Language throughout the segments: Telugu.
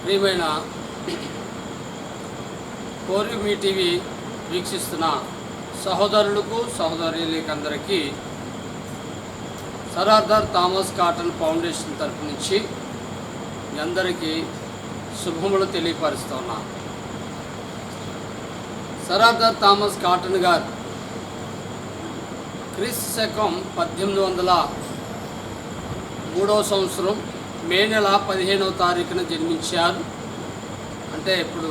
ప్రియమైన కోరిమి టీవీ వీక్షిస్తున్న సహోదరులకు సహోదరులకు అందరికీ sir Arthur Thomas cotton foundation తరపు నుంచి మీ అందరికీ శుభములు తెలియపరుస్తున్నా. సర్ ఆర్థర్ థామస్ కాటన్ గారు క్రీస్తు శకం 1803 సంవత్సరం మే నెల 15వ తారీఖున జన్మించారు. అంటే ఇప్పుడు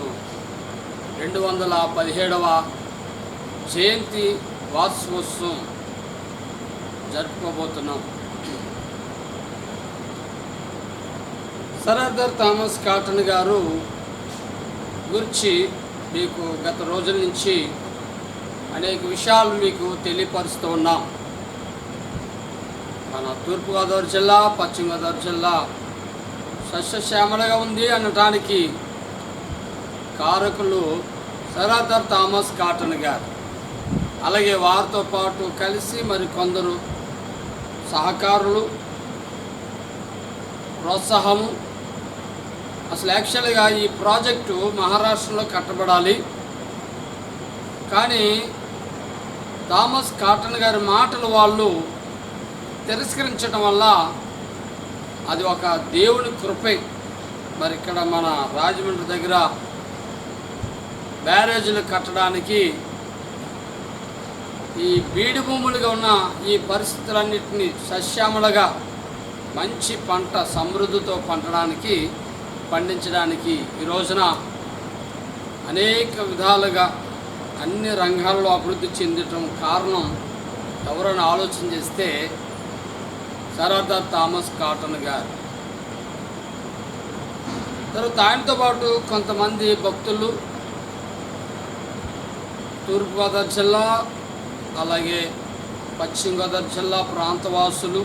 217వ జయంతి వార్షికోత్సవం జరుపుకోబోతున్నాం. సర్ ఆర్థర్ థామస్ కాటన్ గారు గురించి మీకు గత రోజుల నుంచి అనేక విషయాలు మీకు తెలియపరుస్తూ ఉన్నాం. మన తూర్పుగోదావరి జిల్లా, పశ్చిమ గోదావరి జిల్లా సస్యశ్యామలగా ఉంది అనటానికి కారకులు సర్ ఆర్థర్ థామస్ కాటన్ గారు. అలాగే వారితో పాటు కలిసి మరికొందరు సహకారులు ప్రోత్సాహము. అసలు యాక్చువల్గా ఈ ప్రాజెక్టు మహారాష్ట్రలో కట్టబడాలి, కానీ థామస్ కాటన్ గారి మాటలు వాళ్ళు తిరస్కరించడం వల్ల అది ఒక దేవుని కృపే. మరి ఇక్కడ మన రాజమండ్రి దగ్గర బ్యారేజీలు కట్టడానికి ఈ బీడు భూములుగా ఉన్న ఈ పరిస్థితులన్నింటినీ సస్యామలుగా మంచి పంట సమృద్ధితో పండించడానికి ఈ రోజున అనేక విధాలుగా అన్ని రంగాల్లో అభివృద్ధి చెందటం కారణం ఎవరైనా ఆలోచన చేస్తే సర్ ఆర్థర్ థామస్ కాటన్ గారు. తర్వాత ఆయనతో పాటు కొంతమంది భక్తులు తూర్పుగోదావరి జిల్లా అలాగే పశ్చిమ గోదావరి జిల్లా ప్రాంతవాసులు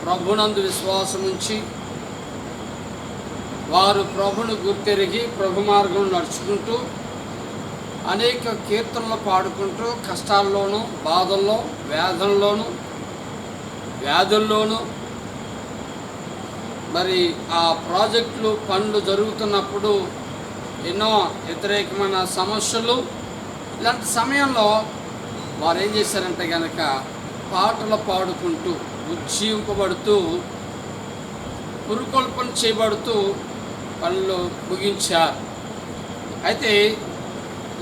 ప్రభునందు విశ్వాసం ఉంచి వారు ప్రభును గుర్తెరిగి ప్రభు మార్గం నడుచుకుంటూ అనేక కీర్తనలు పాడుకుంటూ కష్టాల్లోనూ బాధల్లో వ్యాధుల్లోనూ మరి ఆ ప్రాజెక్టులు పనులు జరుగుతున్నప్పుడు ఎన్నో వ్యతిరేకమైన సమస్యలు, ఇలాంటి సమయంలో వారు ఏం చేశారంటే కనుక పాటలు పాడుకుంటూ ఉజ్జీవింపబడుతూ పురుకొల్పన చేయబడుతూ పనులు ముగించారు. అయితే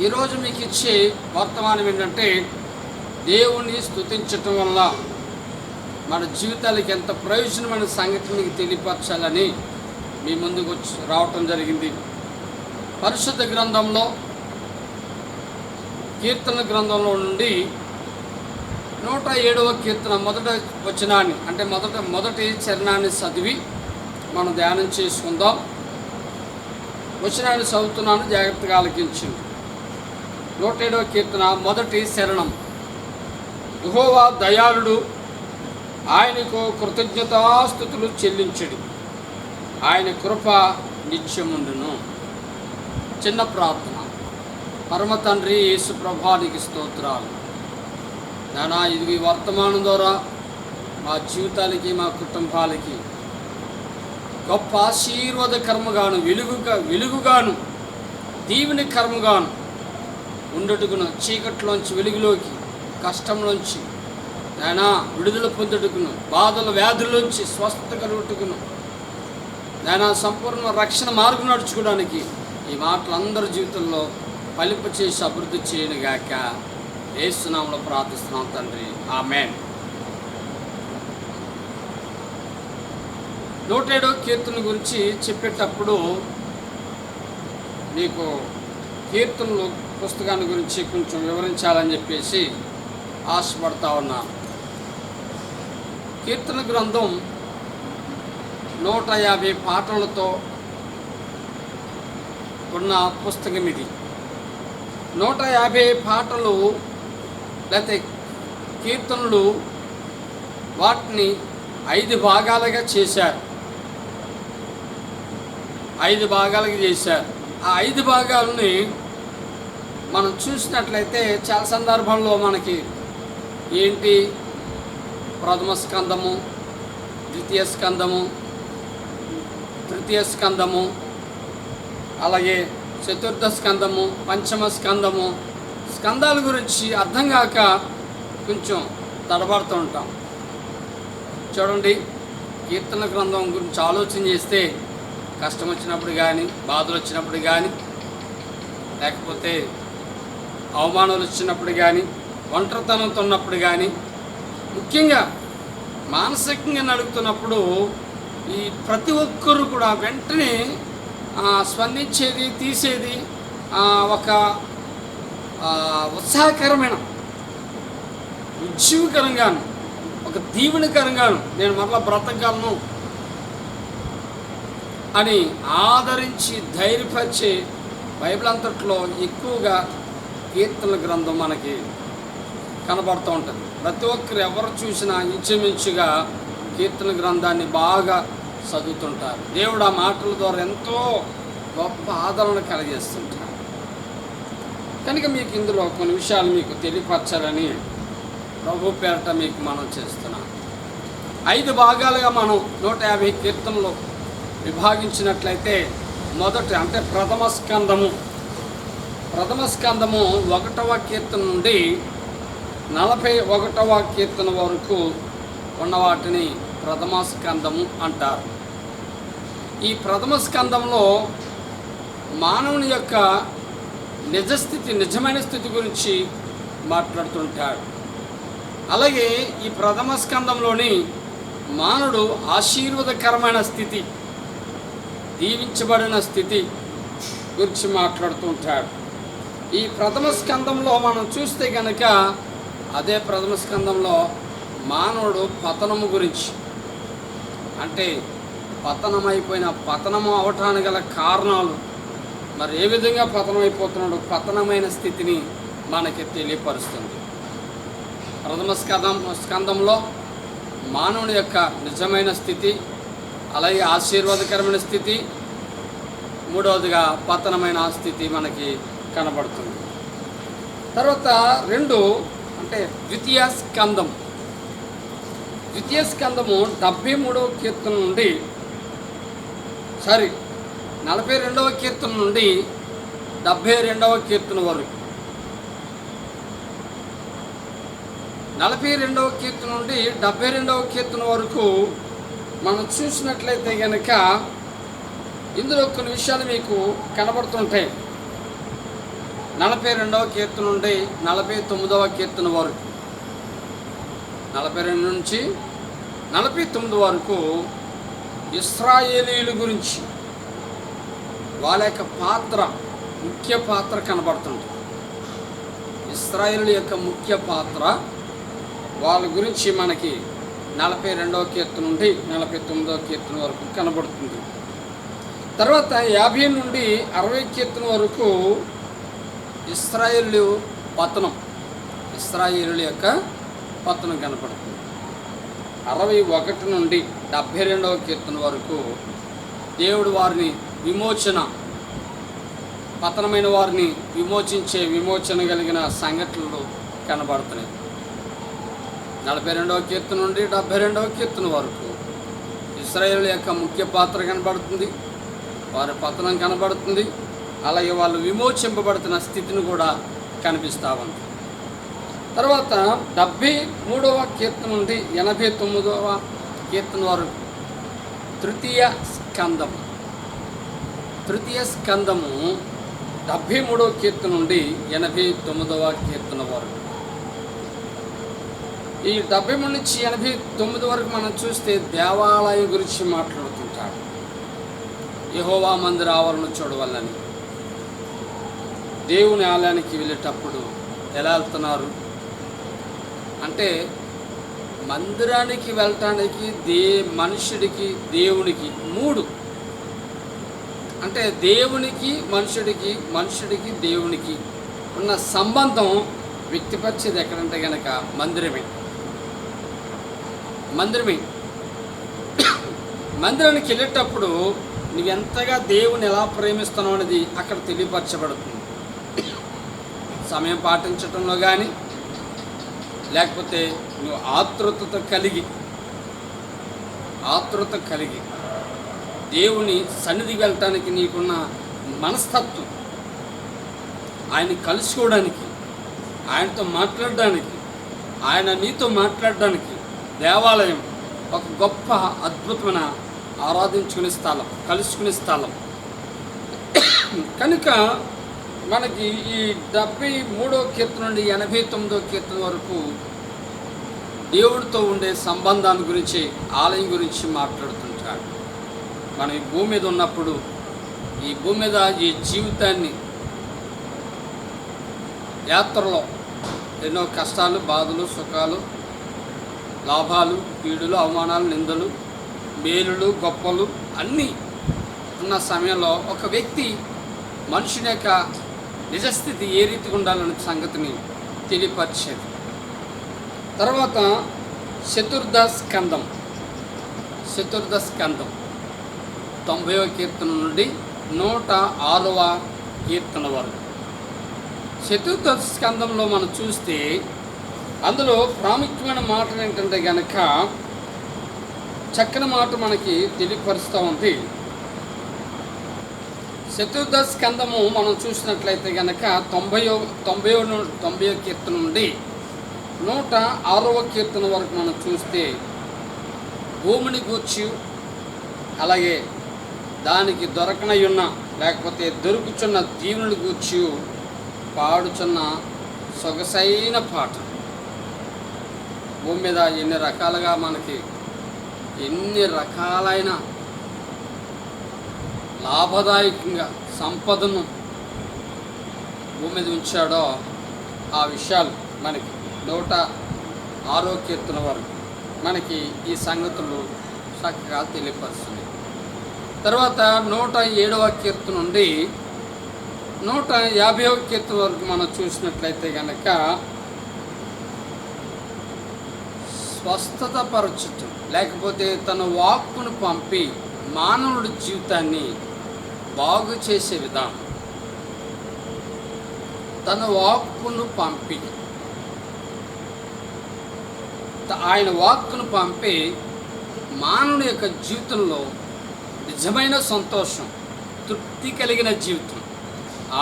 ఈరోజు మీకు ఇచ్చే వర్తమానం ఏంటంటే దేవుని స్తుతించటం వల్ల మన జీవితాలకి ఎంత ప్రయోజనమైన సంగతి మీకు తెలియపరచాలని మీ ముందుకు రావటం జరిగింది. పరిశుద్ధ గ్రంథంలో కీర్తన గ్రంథంలో నుండి 107వ కీర్తన మొదటి వచనాన్ని అంటే మొదటి చరణాన్ని చదివి మనం ధ్యానం చేసుకుందాం. వచనాన్ని చదువుతున్నాను, జాగ్రత్తగా ఆలకించండి. 107వ కీర్తన మొదటి శరణం. యెహోవా దయాళుడు, ఆయనకు కృతజ్ఞతాస్తుతులు చెల్లించుడి, ఆయన కృప నిత్యముండును. చిన్న ప్రార్థన. పరమ తండ్రి యేసు ప్రభానికి స్తోత్రాలు. నానా ఇది వర్తమానం ద్వారా మా జీవితాలకి మా కుటుంబాలకి గొప్ప ఆశీర్వాదకరముగాను వెలుగుగాను దీవెని కర్మగాను ఉండటుకును, చీకట్లోంచి వెలుగులోకి, కష్టంలోంచి నాయనా విడుదల పొందుటకును, బాధల వ్యాధుల్లోంచి స్వస్థత కలుగుటకును, నాయనా సంపూర్ణ రక్షణ మార్గం నడుచుకోవడానికి ఈ మాటలు అందరి జీవితంలో ఫలింప చేసి అభివృద్ధి చేయనుగాక యేసు నామములో ప్రార్థిస్తున్నాం తండ్రి, ఆమేన్. 107వ కీర్తన గురించి చెప్పేటప్పుడు మీకు కీర్తనలు పుస్తకాన్ని గురించి కొంచెం వివరించాలని చెప్పేసి ఆశపడతా ఉన్నాను. కీర్తన గ్రంథం 150 పాటలతో ఉన్న పుస్తకం ఇది. 150 పాటలు లేకపోతే కీర్తనలు, వాటిని 5 భాగాలుగా చేశారు. 5 భాగాలుగా చేశారు. ఆ 5 భాగాలని మనం చూసినట్లయితే చాలా సందర్భంలో మనకి ఏంటి ప్రథమ స్కందము, ద్వితీయ స్కందము, తృతీయ స్కందము, అలాగే చతుర్థ స్కందము, పంచమ స్కందము, స్కందాల గురించి అర్థం కాక కొంచెం తడబడుతూ ఉంటాం. చూడండి, కీర్తన గ్రంథం గురించి ఆలోచన చేస్తే కష్టం వచ్చినప్పుడు కానీ, బాధలు వచ్చినప్పుడు కానీ, లేకపోతే అవమానాలు వచ్చినప్పుడు కానీ, ఒంటరితనంతో ఉన్నప్పుడు కానీ, ముఖ్యంగా మానసికంగా నడుపుతున్నప్పుడు ఈ ప్రతి ఒక్కరు కూడా వెంటనే స్పందించేది, తీసేది ఒక ఉత్సాహకరమైన, ఉజ్జీవకరంగాను, ఒక దీవెనకరంగాను నేను మరలా బ్రతకగలను అని ఆదరించి ధైర్యపరిచే బైబిల్ అంతట్లో ఎక్కువగా కీర్తనల గ్రంథం మనకి కనబడుతూ ఉంటుంది. ప్రతి ఒక్కరు ఎవరు చూసినా ఇంచుమించుగా కీర్తన గ్రంథాన్ని బాగా చదువుతుంటారు. దేవుడు ఆ మాటల ద్వారా ఎంతో గొప్ప ఆదరణ కలిగేస్తుంటారు. కనుక మీకు ఇందులో కొన్ని విషయాలు మీకు తెలియపరచాలని ప్రభు పేరట మీకు మనం చేస్తున్నాం. 5 భాగాలుగా మనం 150 కీర్తనలు విభాగించినట్లయితే, మొదటి అంటే ప్రథమ స్కందము 1వ కీర్తన నుండి 41వ కీర్తన వరకు ఉన్న వాటిని ప్రథమ స్కందము అంటారు. ఈ ప్రథమ స్కందంలో మానవుని యొక్క నిజస్థితి, నిజమైన స్థితి గురించి మాట్లాడుతుంటాడు. అలాగే ఈ ప్రథమ స్కందంలోని మానవుడు ఆశీర్వాదకరమైన స్థితి, దీవించబడిన స్థితి గురించి మాట్లాడుతూ ఉంటాడు. ఈ ప్రథమ స్కందంలో మనం చూస్తే కనుక, అదే ప్రథమ స్కందంలో మానవుడు పతనము గురించి, అంటే పతనము అవటానికి గల కారణాలు, మరి ఏ విధంగా పతనం అయిపోతున్నాడు, పతనమైన స్థితిని మనకి తెలియపరుస్తుంది. ప్రథమ స్కందంలో మానవుని యొక్క నిజమైన స్థితి, అలాగే ఆశీర్వాదకరమైన స్థితి, మూడవదిగా పతనమైన స్థితి మనకి కనబడుతుంది. తర్వాత 2 అంటే ద్వితీయ స్కందము 42వ కీర్తన నుండి 42వ కీర్తన నుండి 72వ కీర్తన వరకు, 42వ కీర్తన నుండి 72వ కీర్తన వరకు మనం చూసినట్లయితే కనుక ఇందులో కొన్ని విషయాలు మీకు కనబడుతుంటాయి. 42వ కీర్తన నుండి 49వ కీర్తన వరకు, 42 నుంచి 49 వరకు ఇశ్రాయేలీయుల గురించి, వాళ్ళ యొక్క పాత్ర, ముఖ్య పాత్ర కనబడుతుంది. ఇశ్రాయేలీయుల యొక్క ముఖ్య పాత్ర, వాళ్ళ గురించి మనకి 42వ కీర్తన నుండి 49వ కీర్తన వరకు కనబడుతుంది. తర్వాత 50 నుండి 60 కీర్తన వరకు ఇశ్రాయేలు పతనం, ఇశ్రాయేలుల యొక్క పతనం కనపడుతుంది. 61 నుండి 72వ కీర్తన వరకు దేవుడు వారిని విమోచన, పతనమైన వారిని విమోచన కలిగిన సంఘటనలు కనబడుతున్నాయి. 42వ కీర్తన నుండి 72వ కీర్తన వరకు ఇశ్రాయేలు యొక్క ముఖ్య పాత్ర కనబడుతుంది, వారి పతనం కనబడుతుంది, అలాగే వాళ్ళు విమోచింపబడుతున్న స్థితిని కూడా కనిపిస్తూ ఉంది. తర్వాత 73వ కీర్తన నుండి 89వ కీర్తన వరకు తృతీయ స్కందము 73వ కీర్తన నుండి 89వ కీర్తన వరకు. ఈ 73 నుంచి 89 వరకు మనం చూస్తే దేవాలయం గురించి మాట్లాడుతుంటాడు. యెహోవా మందిర ఆవరణ చూడవల్లని, దేవుని ఆలయానికి వెళ్ళేటప్పుడు ఎలా వెళ్తున్నారు అంటే, మందిరానికి వెళ్ళటానికి మనుషుడికి దేవునికి 3 అంటే దేవునికి మనుషుడికి, మనుషుడికి దేవునికి ఉన్న సంబంధం వ్యక్తపరిచేది ఎక్కడంటే కనుక మందిరమే. మందిరానికి వెళ్ళేటప్పుడు నువ్వెంతగా దేవుని ఎలా ప్రేమిస్తున్నావు అనేది అక్కడ తెలియపరచబడుతుంది. సమయం పాటించడంలో కానీ, లేకపోతే నువ్వు ఆతృత కలిగి దేవుని సన్నిధికి వెళ్ళటానికి నీకున్న మనస్తత్వం, ఆయన్ని కలుసుకోవడానికి, ఆయనతో మాట్లాడడానికి, ఆయన నీతో మాట్లాడడానికి దేవాలయం ఒక గొప్ప అద్భుతమైన ఆరాధించుకునే స్థలం, కలుసుకునే స్థలం. కనుక మనకి ఈ 73వ కీర్తన నుండి 89వ కీర్తన వరకు దేవుడితో ఉండే సంబంధాన్ని గురించి, ఆలయం గురించి మాట్లాడుతుంటాడు. మనం ఈ భూమి మీద ఉన్నప్పుడు, ఈ భూమి మీద ఈ జీవితాన్ని యాత్రలో ఎన్నో కష్టాలు, బాధలు, సుఖాలు, లాభాలు, కీడులు, అవమానాలు, నిందలు, మేలులు, గొప్పలు అన్నీ ఉన్న సమయంలో ఒక వ్యక్తి మనుషుని యొక్క నిజస్థితి ఏ రీతిగా ఉండాలనే సంగతిని తెలియపరిచేది. తర్వాత చతుర్థ స్కందం 90వ కీర్తన నుండి 106వ కీర్తన వరకు. చతుర్థ స్కందంలో మనం చూస్తే అందులో ప్రాముఖ్యమైన మాటలు ఏంటంటే కనుక చక్కని మాట మనకి తెలియపరుస్తూ ఉంది. చతుర్థ స్కందము మనం చూసినట్లయితే కనుక 90వ కీర్తన నుండి 106వ కీర్తన వరకు మనం చూస్తే భూమిని గూర్చి, అలాగే దానికి దొరకనయున్న లేకపోతే దొరుకుచున్న దీవుని గూర్చి పాడుచున్న సొగసైన పాట. భూమి మీద ఎన్ని రకాలుగా మనకి ఎన్ని రకాలైన లాభదాయకంగా సంపదను భూమి మీద ఉంచాడో ఆ విషయాలు మనకి 106వ కీర్తన వరకు మనకి ఈ సంగతులు చక్కగా తెలియపరుస్తుంది. తర్వాత 107వ కీర్తన నుండి 150వ కీర్తన వరకు మనం చూసినట్లయితే కనుక స్వస్థత పరచుట లేకపోతే తన వాక్కును పంపి మానవుడి జీవితాన్ని బాగు చేసే విధానం. తన వాక్కును పంపి, ఆయన వాక్కును పంపి మానవుని యొక్క జీవితంలో నిజమైన సంతోషం, తృప్తి కలిగిన జీవితం,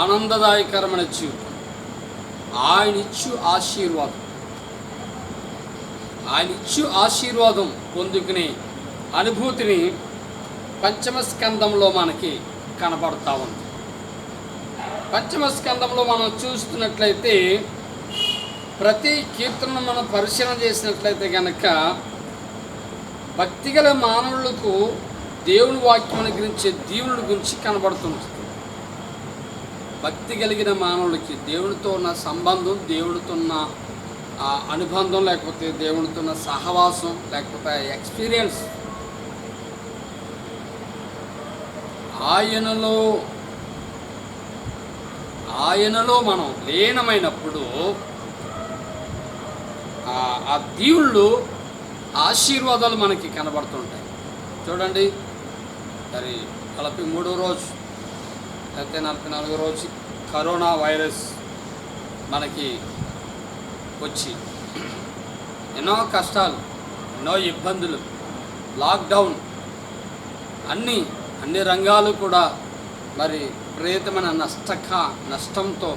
ఆనందదాయకరమైన జీవితం, ఆయన ఇచ్చు ఆశీర్వాదం పొందుకునే అనుభూతిని పంచమ స్కందంలో మనకి కనబడతా ఉంది. పంచమ స్కందంలో మనం చూస్తున్నట్లయితే ప్రతి కీర్తనను మనం పరిశీలన చేసినట్లయితే కనుక భక్తిగల మానవులకు దేవుని వాక్యాన్ని గురించి, దీవుని గురించి కనబడుతుంది. భక్తి కలిగిన మానవులకి దేవునితో ఉన్న సంబంధం, దేవునితో ఉన్న అనుబంధం, లేకపోతే దేవునితో ఉన్న సహవాసం, లేకపోతే ఎక్స్పీరియన్స్, ఆయనలో మనం లీనమైనప్పుడు ఆ దీవుళ్ళు ఆశీర్వాదాలు మనకి కనబడుతుంటాయి. చూడండి, మరి 43వ రోజు లేకపోతే 44వ రోజు కరోనా వైరస్ మనకి వచ్చి ఎన్నో కష్టాలు, ఎన్నో ఇబ్బందులు, లాక్డౌన్, అన్ని రంగాలు కూడా మరి విపరీతమైన నష్టంతో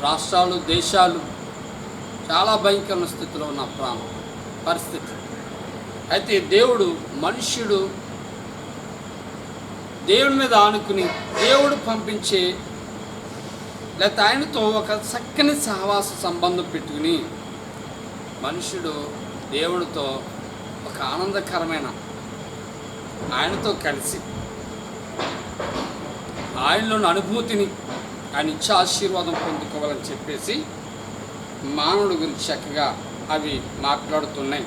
రాష్ట్రాలు, దేశాలు చాలా భయంకరమైన స్థితిలో ఉన్న పరిస్థితి. అయితే మనుష్యుడు దేవుని మీద ఆనుకుని దేవుడు పంపించే లేకపోతే ఆయనతో ఒక చక్కని సహవాస సంబంధం పెట్టుకుని మనుష్యుడు దేవుడితో ఒక ఆనందకరమైన ఆయనతో కలిసి ఆయనలోని అనుభూతిని, ఆయన ఇచ్చే ఆశీర్వాదం పొందుకోవాలని చెప్పేసి మానవుడి గురించి చక్కగా అవి మాట్లాడుతున్నాయి.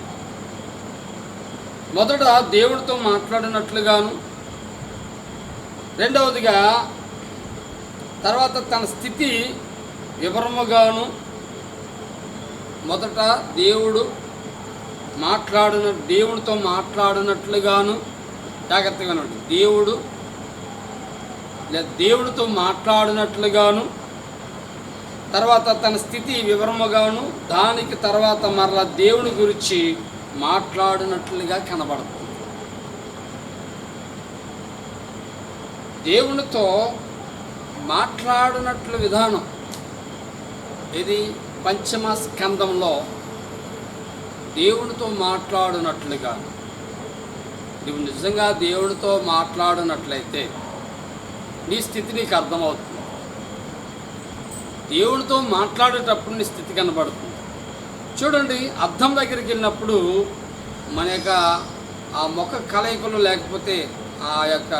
మొదట దేవుడితో మాట్లాడినట్లుగాను, రెండవదిగా తర్వాత తన స్థితి వివరముగాను. మొదట దేవుడితో మాట్లాడినట్లుగాను, జాగ్రత్తగా ఉండండి, దేవుడితో మాట్లాడినట్లుగాను, తర్వాత తన స్థితి వివరముగాను, దానికి తర్వాత మరలా దేవుని గురించి మాట్లాడినట్లుగా కనబడుతుంది. దేవునితో మాట్లాడినట్లు విధానం ఇది పంచమ స్కందంలో దేవునితో మాట్లాడినట్లుగా. నువ్వు నిజంగా దేవునితో మాట్లాడినట్లయితే నీ స్థితి నీకు అర్థమవుతుంది. దేవునితో మాట్లాడేటప్పుడు నీ స్థితి కనబడుతుంది. చూడండి, అద్దం దగ్గరికి వెళ్ళినప్పుడు మన యొక్క ఆ ముఖ కలయికలు లేకపోతే ఆ యొక్క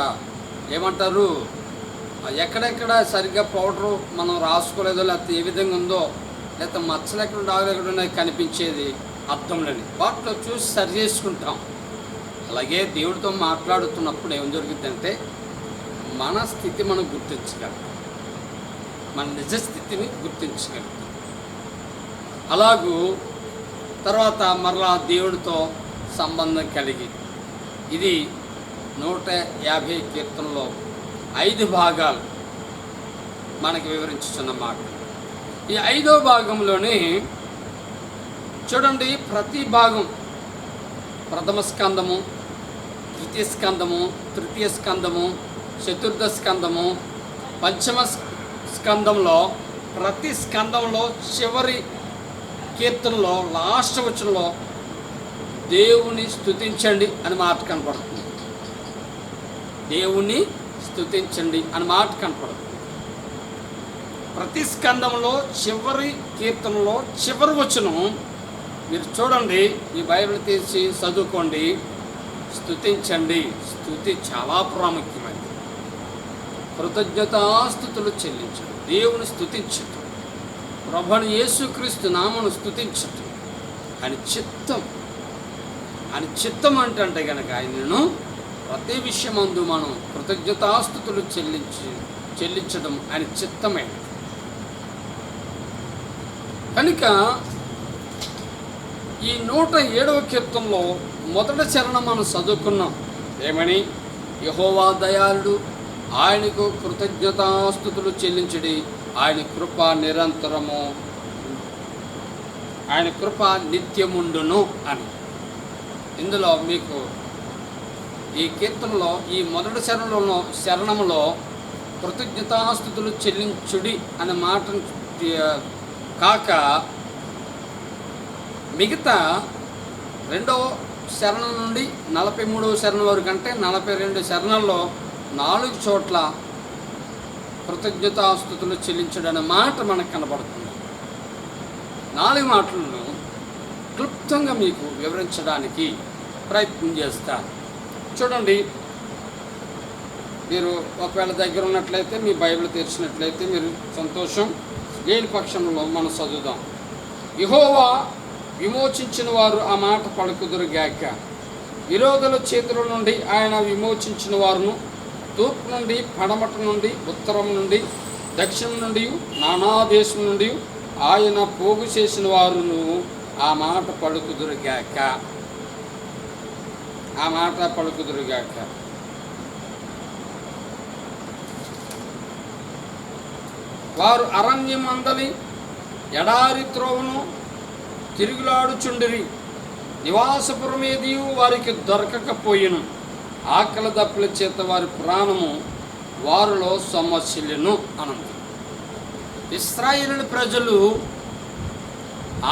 ఏమంటారు ఎక్కడెక్కడ సరిగ్గా పౌడరు మనం రాసుకోలేదో, లేకపోతే ఏ విధంగా ఉందో, లేకపోతే మచ్చలు ఎక్కడ డాగులు ఎక్కడ ఉన్నాయో కనిపించేది అద్దంలోని. వాటిలో చూసి సరి చేసుకుంటాం. అలాగే దేవుడితో మాట్లాడుతున్నప్పుడు ఏం జరుగుతుందంటే మన స్థితి మనం గుర్తించగలుగుతాం, మన నిజ స్థితిని గుర్తించగలుగుతాం. అలాగూ తర్వాత మరలా దేవుడితో సంబంధం కలిగి ఇది 150 కీర్తనలో 5 భాగాలు మనకి వివరించుతున్న మాట. ఈ 5వ భాగంలోని చూడండి, ప్రతి భాగం ప్రథమ స్కందము, ద్వితీయ స్కందము, తృతీయ స్కందము, చతుర్థ స్కందము, పంచమ స్కందంలో ప్రతి స్కందంలో చివరి కీర్తనలో లాస్ట్ వచనంలో దేవుని స్తుతించండి అని మాట కనపడుతుంది. దేవుని స్తుతించండి అని మాట కనపడుతుంది. ప్రతి స్కందంలో చివరి కీర్తనలో చివరి వచనం మీరు చూడండి, ఈ బైబిల్ తీసి చదువుకోండి. స్తుతించండి. స్తుతి చాలా ప్రాముఖ్యమైనది. కృతజ్ఞతాస్తుతులు చెల్లించడం, దేవుని స్తుతించటం, ప్రభువైన యేసుక్రీస్తు నామమును స్తుతించటం అని చిత్తం. అని చిత్తం అంటే కనుక ఆయనను ప్రతి విషయమందు మనం కృతజ్ఞతాస్తుతులు చెల్లించడం ఆయన చిత్తమే. కనుక ఈ 107వ కీర్తనలో మొదటి చరణం మనం చదువుకున్నాం. ఏమని? యెహోవా దయాళుడు, ఆయనకు కృతజ్ఞతాస్తుతులు చెల్లించడి, ఆయన కృప నిరంతరము, ఆయన కృప నిత్యముండును అని. ఇందులో మీకు ఈ కీర్తనలో ఈ మొదటి శరణములో కృతజ్ఞతాస్తుతులు చెల్లించుడి అనే మాటను కాక మిగతా 2వ శరణం నుండి 43వ శరణం వరకు, అంటే 42 శరణాల్లో 4 చోట్ల కృతజ్ఞతాస్తుతులు చెల్లించడనే మాట మనకు కనబడుతుంది. 4 మాటలను క్లుప్తంగా మీకు వివరించడానికి ప్రయత్నం చేస్తాను. చూడండి, మీరు ఒకవేళ దగ్గర ఉన్నట్లయితే మీ బైబిల్ తెరిచినట్లయితే మీరు సంతోషం. లేని పక్షంలో మనం చదువుదాం. యెహోవా విమోచించిన వారు ఆ మాట పలుకుదురుగాక. విరోధుల చేతుల నుండి ఆయన విమోచించిన వారును, తూర్పు నుండి, పడమట నుండి, ఉత్తరం నుండి, దక్షిణం నుండి, నానా దేశం నుండి ఆయన పోగు చేసిన వారును ఆ మాట పలుకుదురుగాక. ఆ మాట పలుకుదురుగాక. వారు అరణ్యమందలి ఎడారి త్రోవను తిరుగులాడుచుండిరి. నివాసపురమేది వారికి దొరకకపోయిను. ఆకలి దప్పుల చేత వారి ప్రాణము వారిలో సొమ్మసిల్లెను అనంది. ఇశ్రాయేలు ప్రజలు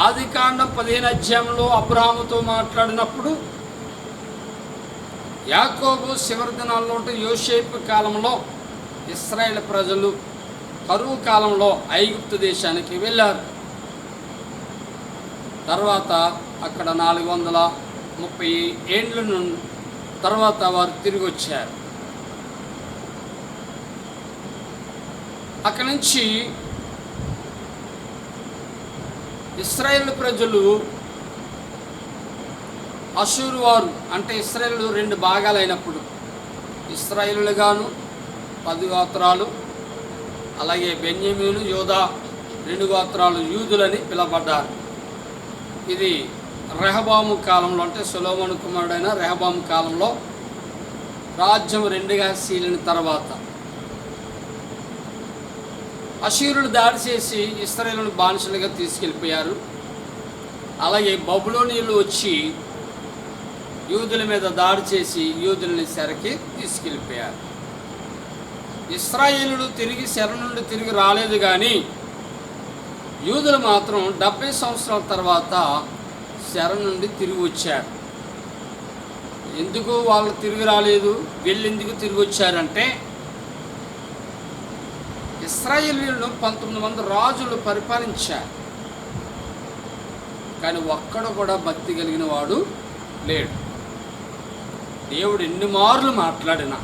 ఆదికాండం 15 అధ్యాయంలో అబ్రాహాముతో మాట్లాడినప్పుడు, యాకోబు చివరి దినాల్లో ఉంటే యోసేపు కాలంలో ఇశ్రాయేలు ప్రజలు కరువు కాలంలో ఐగుప్తు దేశానికి వెళ్ళారు. తర్వాత అక్కడ 430 ఏండ్ల తర్వాత వారు తిరిగి వచ్చారు. అక్కడి నుంచి ఇశ్రాయేలు ప్రజలు అషూరు వారు, అంటే ఇశ్రాయేలు 2 భాగాలైనప్పుడు ఇశ్రాయేలుగాను 10 గోత్రాలు, అలాగే బెన్యామీను, యోధా 2 గోత్రాలు యూదులని పిలువబడ్డారు. ఇది రెహబాము కాలంలో, అంటే సొలొమోను కుమారుడైన రెహబాము కాలంలో రాజ్యం 2గా చీలిన తర్వాత అషూరులు దాడి చేసి ఇశ్రాయేలును బానిసలుగా తీసుకెళ్ళిపోయారు. అలాగే బబులోనీయులు వచ్చి యూదుల మీద దాడి చేసి యూదుల్ని చెరకి తీసుకెళ్ళిపోయారు. ఇశ్రాయేలులు తిరిగి చెర నుండి తిరిగి రాలేదు, కానీ యూదులు మాత్రం 70 సంవత్సరాల తర్వాత చెర నుండి తిరిగి వచ్చారు. ఎందుకు వాళ్ళు తిరిగి రాలేదు, వీళ్ళు ఎందుకు తిరిగి వచ్చారంటే, ఇశ్రాయేలీయులను 19 మంది రాజులు పరిపాలించారు, కానీ ఒక్కడు కూడా భక్తి కలిగిన వాడు లేడు. దేవుడు ఎన్ని మార్లు మాట్లాడినా,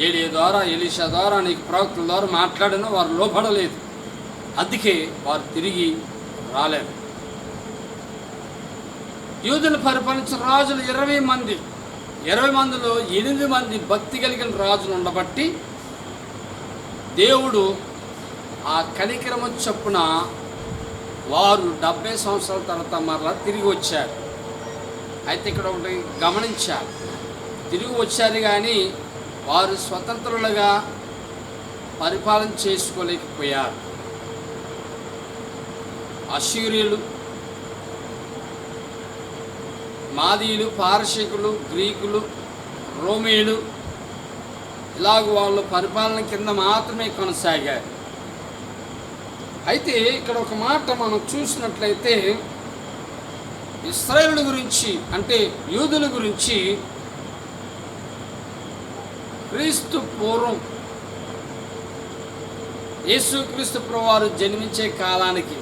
ఏలియా ద్వారా, ఎలీషా ద్వారా, నీకు ప్రవక్తల ద్వారా మాట్లాడినా వారు లోబడలేదు. అందుకే వారు తిరిగి రాలేదు. యూదులు పరిపాలించిన రాజులు 20 మంది. 20 మందిలో 8 మంది భక్తి కలిగిన రాజులు ఉండబట్టి దేవుడు ఆ కనికరమ చొప్పున వారు 70 సంవత్సరాల తర్వాత మరలా తిరిగి వచ్చారు. అయితే ఇక్కడ ఒకటి గమనించారు, తిరిగి వచ్చారు కానీ వారు స్వతంత్రులుగా పరిపాలన చేసుకోలేకపోయారు. అష్షూరీయులు, మాదీయులు, పారసీకులు, గ్రీకులు, రోమీయులు ఇలాగ వాళ్ళు పరిపాలన కింద మాత్రమే కొనసాగారు. అయితే ఇక్కడ ఒక మాట మనం చూసినట్లయితే, ఇశ్రాయేలు గురించి అంటే యూదుల గురించి క్రీస్తు పూర్వం యేసుక్రీస్తు ప్రభువారు జన్మించే కాలానికి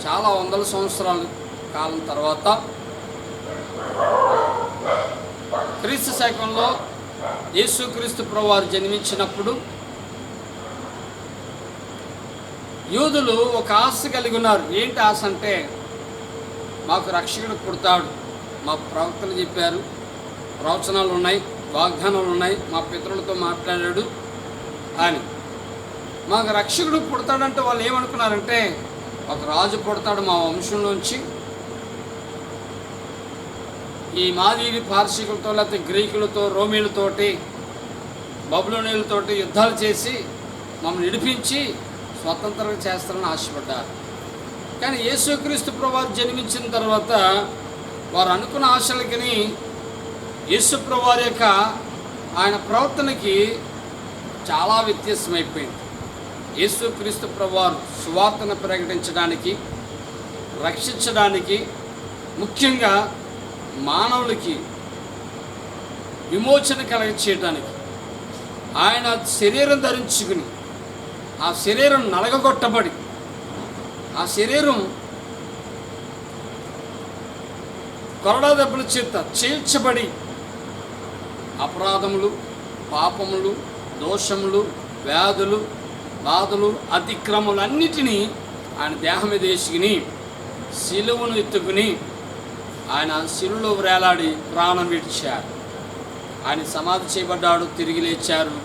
చాలా వందల సంవత్సరాల కాలం తర్వాత క్రీస్తు శకంలో యేసుక్రీస్తు ప్రభువారు జన్మించినప్పుడు యూదులు ఒక ఆశ కలిగి ఉన్నారు. ఏంటి ఆశ అంటే, మాకు రక్షకుడు పుడతాడు, మా ప్రవక్తలు చెప్పారు, ప్రవచనాలు ఉన్నాయి, వాగ్దానాలు ఉన్నాయి, మా పితరులతో మాట్లాడాడు అని. మాకు రక్షకుడు పుడతాడంటే వాళ్ళు ఏమనుకున్నారంటే, ఒక రాజు పుడతాడు మా వంశంలోంచి, ఈ మాదీయులు పారసీకులతో లేకపోతే గ్రీకులతో రోమీలతోటి బబులోనీయులతోటి యుద్ధాలు చేసి మమ్మల్ని విడిపించి స్వతంత్రంగా చేస్తారని ఆశపడ్డారు. కానీ యేసుక్రీస్తు ప్రభువారు జన్మించిన తర్వాత వారు అనుకున్న ఆశలకి యేసు ప్రభువారి యొక్క ఆయన ప్రవర్తనకి చాలా వ్యత్యాసమైపోయింది. యేసుక్రీస్తు ప్రభువారు సువార్తను ప్రకటించడానికి, రక్షించడానికి, ముఖ్యంగా మానవులకి విమోచన కలగ చేయడానికి ఆయన శరీరం ధరించుకుని, ఆ శరీరం నలగగొట్టబడి, ఆ శరీరం కొరడా దెబ్బల చేత చీల్చబడి అపరాధములు, పాపములు, దోషములు, వ్యాధులు, బాధలు, అతిక్రమములు అన్నిటినీ ఆయన దేహం మీద వేసుకుని శిలువను ఎత్తుకుని ఆయన శిలువలో వేలాడి ప్రాణం విడిచారు. ఆయన సమాధి చేయబడ్డాడు, తిరిగి లేచారు.